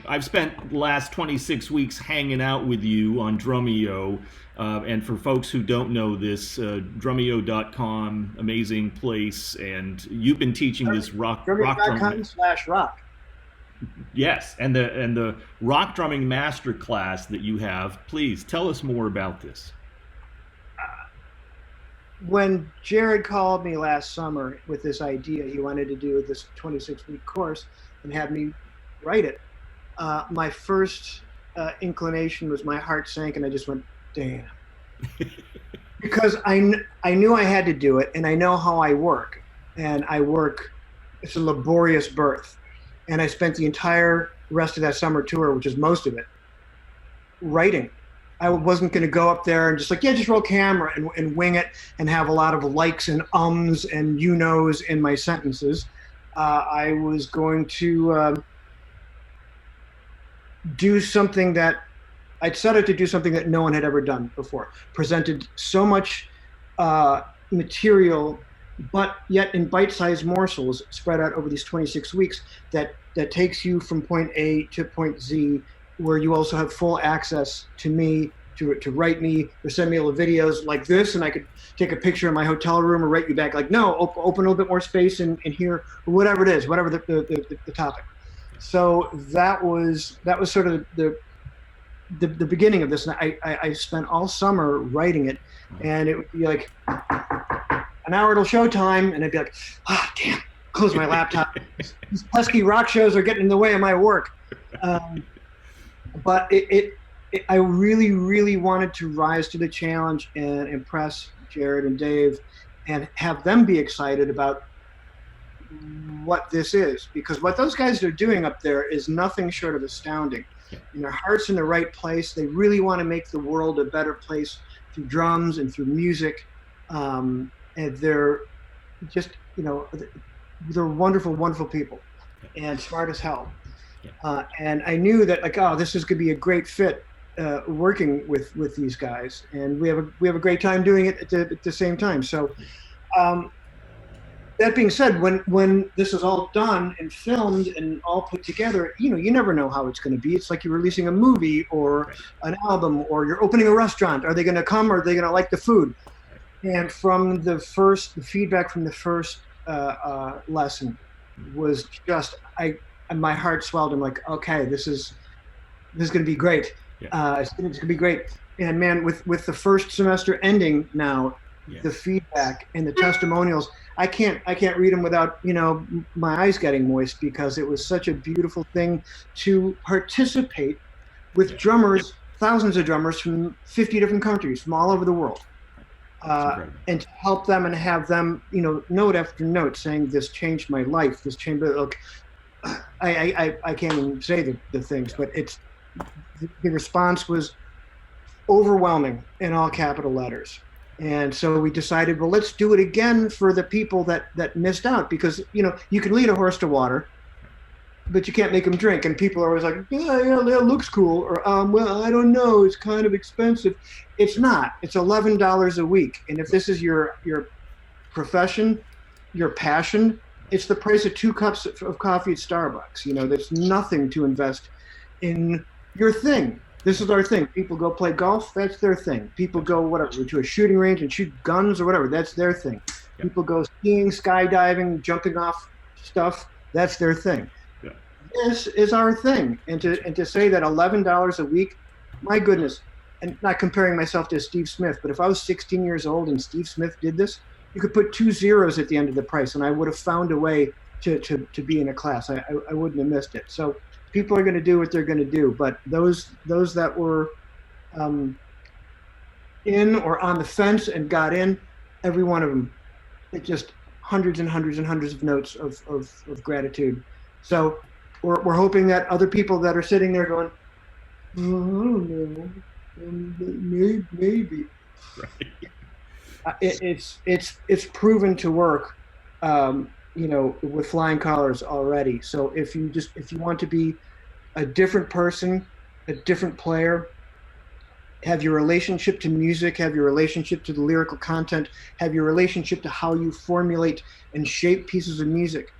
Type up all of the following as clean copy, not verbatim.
I've spent the last 26 weeks hanging out with you on Drumeo. And for folks who don't know this, Drumeo.com, amazing place. And you've been teaching this rock drumming. Drumeo.com/rock. Yes, and the rock drumming masterclass that you have. Please tell us more about this. When Jared called me last summer with this idea, he wanted to do this 26-week course and have me write it. My first inclination was my heart sank, and I just went, damn. Because I knew I had to do it, and I know how I work. And it's a laborious birth. And I spent the entire rest of that summer tour, which is most of it, writing. I wasn't going to go up there and just just roll camera and wing it and have a lot of likes and ums and you knows in my sentences. I was going to do something that I'd set out to do, something that no one had ever done before. Presented so much material, but yet in bite-sized morsels spread out over these 26 weeks that takes you from point A to point Z, where you also have full access to me, to write me, or send me little videos like this, and I could take a picture in my hotel room or write you back like, no, open a little bit more space in here, or whatever it is, whatever the topic. So that was sort of the beginning of this, and I spent all summer writing it, and it would be like an hour till showtime, and I'd be like, damn, close my laptop. These pesky rock shows are getting in the way of my work. But I really, really wanted to rise to the challenge and impress Jared and Dave and have them be excited about what this is, because what those guys are doing up there is nothing short of astounding. And their heart's in the right place. They really want to make the world a better place through drums and through music. And they're just, they're wonderful, wonderful people and smart as hell. And I knew that this is going to be a great fit working with these guys, and we have a great time doing it at the same time. So that being said, when this is all done and filmed and all put together, you never know how it's going to be. It's like you're releasing a movie or an album, or you're opening a restaurant. Are they going to come? Or are they going to like the food? And from the feedback from the first lesson was just, my heart swelled. I'm like, okay, this is going to be great. It's going to be great. And man, with the first semester ending now, the feedback and the testimonials, I can't read them without my eyes getting moist, because it was such a beautiful thing to participate with drummers, thousands of drummers from 50 different countries, from all over the world. And to help them and have them, note after note saying, this changed my life. This changed. Look, I can't even say the things, but the response was overwhelming in all capital letters. And so we decided, well, let's do it again for the people that missed out, because you can lead a horse to water, but you can't make them drink. And people are always like, yeah, that looks cool, or well, I don't know, it's kind of expensive. It's not. It's $11 a week, and if this is your profession, your passion, it's the price of 2 cups of coffee at Starbucks. There's nothing to invest in your thing. This is our thing. People go play golf, that's their thing. People go to a shooting range and shoot guns or whatever, that's their thing. People go skiing, skydiving, jumping off stuff, that's their thing. This is our thing. And to say that $11 a week, my goodness, and not comparing myself to Steve Smith, but if I was 16 years old and Steve Smith did this, you could put 2 zeros at the end of the price, and I would have found a way to be in a class. I wouldn't have missed it. So people are going to do what they're going to do, but those that were in or on the fence and got in, every one of them, it just hundreds and hundreds and hundreds of notes of gratitude. So we're hoping that other people that are sitting there going, oh, I don't know, maybe. Right. It's proven to work, with flying colors already. So if you want to be a different person, a different player, have your relationship to music, have your relationship to the lyrical content, have your relationship to how you formulate and shape pieces of music,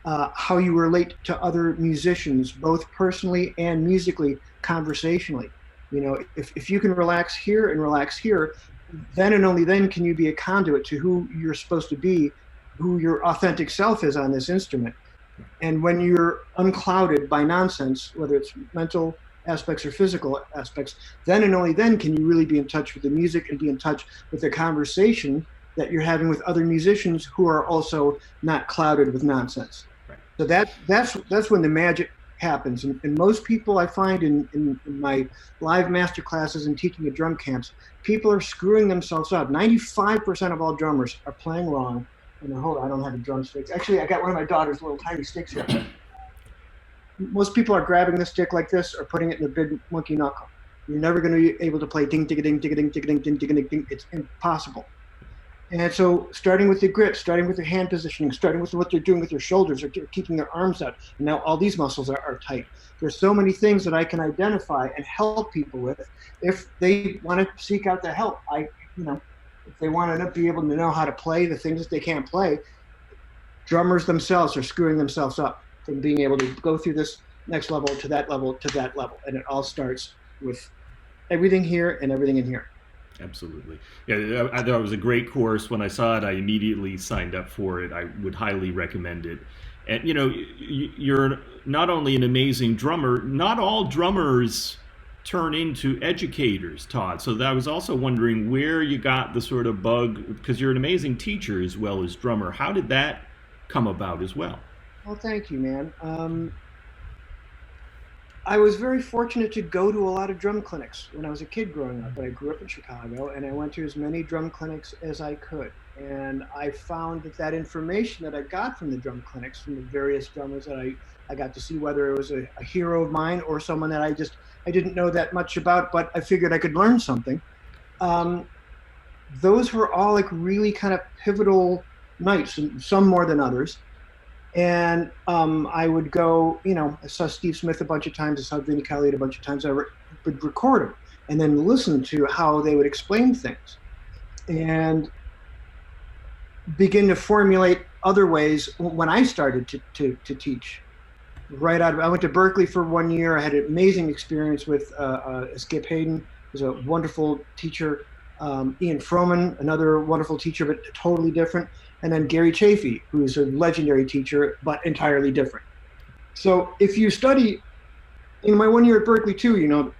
how you relate to other musicians, both personally and musically, conversationally. You know, if you can relax here and relax here, then and only then can you be a conduit to who you're supposed to be, who your authentic self is on this instrument. And when you're unclouded by nonsense, whether it's mental aspects or physical aspects, then and only then can you really be in touch with the music and be in touch with the conversation that you're having with other musicians who are also not clouded with nonsense. Right. So that's when the magic happens. And most people I find in my live master classes and teaching at drum camps, people are screwing themselves up. 95% of all drummers are playing wrong. And hold on, I don't have a drumstick. Actually, I got one of my daughter's little tiny sticks here. Most people are grabbing the stick like this or putting it in the big monkey knuckle. You're never going to be able to play ding, ding, ding, ding, ding, ding, ding, ding, ding, ding. It's impossible. And so starting with the grip, starting with the hand positioning, starting with what they're doing with their shoulders or keeping their arms out. And now all these muscles are tight. There's so many things that I can identify and help people with if they want to seek out the help. If they want to be able to know how to play the things that they can't play, drummers themselves are screwing themselves up from being able to go through this next level to that level to that level. And it all starts with everything here and everything in here. Absolutely. Yeah, I thought it was a great course. When I saw it, I immediately signed up for it. I would highly recommend it. And, you know, you're not only an amazing drummer, not all drummers turn into educators, Todd. So I was also wondering where you got the sort of bug, because you're an amazing teacher as well as drummer. How did that come about as well? Well, thank you, man. I was very fortunate to go to a lot of drum clinics when I was a kid growing up. I grew up in Chicago, and I went to as many drum clinics as I could. And I found that information that I got from the drum clinics, from the various drummers that I got to see, whether it was a hero of mine or someone that I didn't know that much about, but I figured I could learn something. Those were all like really kind of pivotal nights, and some more than others. And I would go, you know, I saw Steve Smith a bunch of times, I saw Vinnie Colaiuta a bunch of times. I would record them and then listen to how they would explain things and begin to formulate other ways when I started to teach. I went to Berkeley for 1 year. I had an amazing experience with Skip Hayden, who's a wonderful teacher. Ian Froman, another wonderful teacher, but totally different. And then Gary Chafee, who's a legendary teacher, but entirely different. So if you study, in my 1 year at Berkeley too, you know,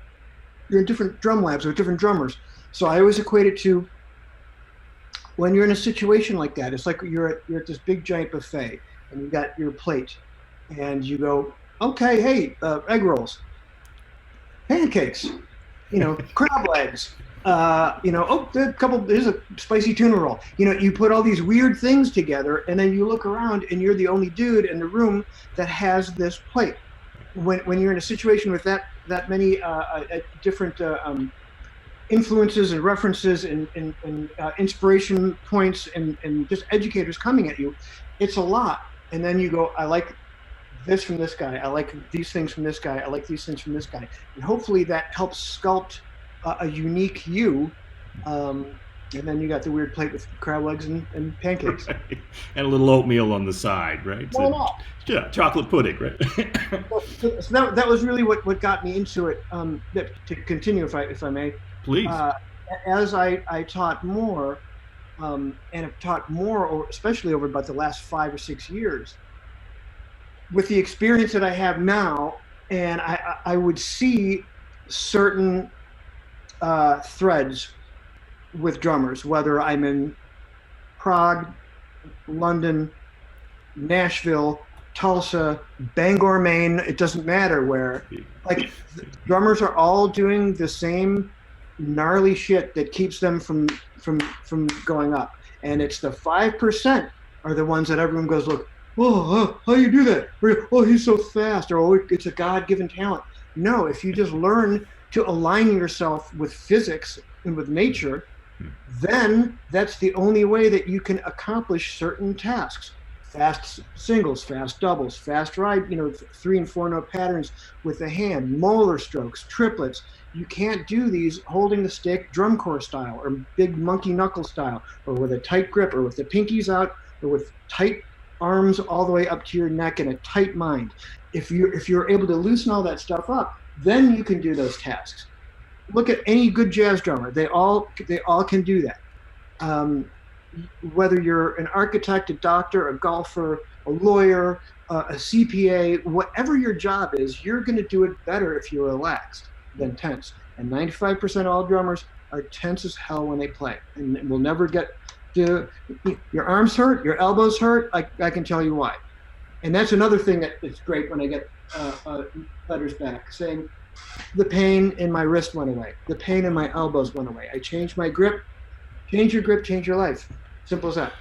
you're in different drum labs with different drummers. So I always equate it to when you're in a situation like that, it's like you're at this big giant buffet and you got your plate and you go, okay, hey, egg rolls, pancakes, you know, crab legs, you know, there's a spicy tuna roll. You know, you put all these weird things together and then you look around and you're the only dude in the room that has this plate. When you're in a situation with that many different influences and references and inspiration points and just educators coming at you, it's a lot. And then you go, I like this from this guy, I like these things from this guy, I like these things from this guy. And hopefully that helps sculpt a unique you. And then you got the weird plate with crab legs and pancakes. Right. And a little oatmeal on the side, right? Why not? Yeah, chocolate pudding, right? So that was really what got me into it. To continue, if I may. Please. As I taught more, and have taught more, or especially over about the last 5 or 6 years, with the experience that I have now, and I would see certain threads with drummers, whether I'm in Prague, London, Nashville, Tulsa, Bangor, Maine, it doesn't matter where. Like, drummers are all doing the same gnarly shit that keeps them from going up. And it's the 5% are the ones that everyone goes, look, oh, how you do that? Or, oh, he's so fast. Or, oh, it's a God-given talent. No, if you just learn to align yourself with physics and with nature, then that's the only way that you can accomplish certain tasks. Fast singles, fast doubles, fast ride, 3 and 4 note patterns with the hand, molar strokes, triplets. You can't do these holding the stick drum corps style or big monkey knuckle style or with a tight grip or with the pinkies out or with tight arms all the way up to your neck in a tight mind. If you're able to loosen all that stuff up, then you can do those tasks. Look at any good jazz drummer; they all can do that. Whether you're an architect, a doctor, a golfer, a lawyer, a CPA, whatever your job is, you're going to do it better if you're relaxed than tense. And 95% of all drummers are tense as hell when they play, and will never get to. Your arms hurt, your elbows hurt. I can tell you why. And that's another thing that is great when I get letters back saying the pain in my wrist went away, the pain in my elbows went away. I changed my grip. Change your grip, change your life. Simple as that.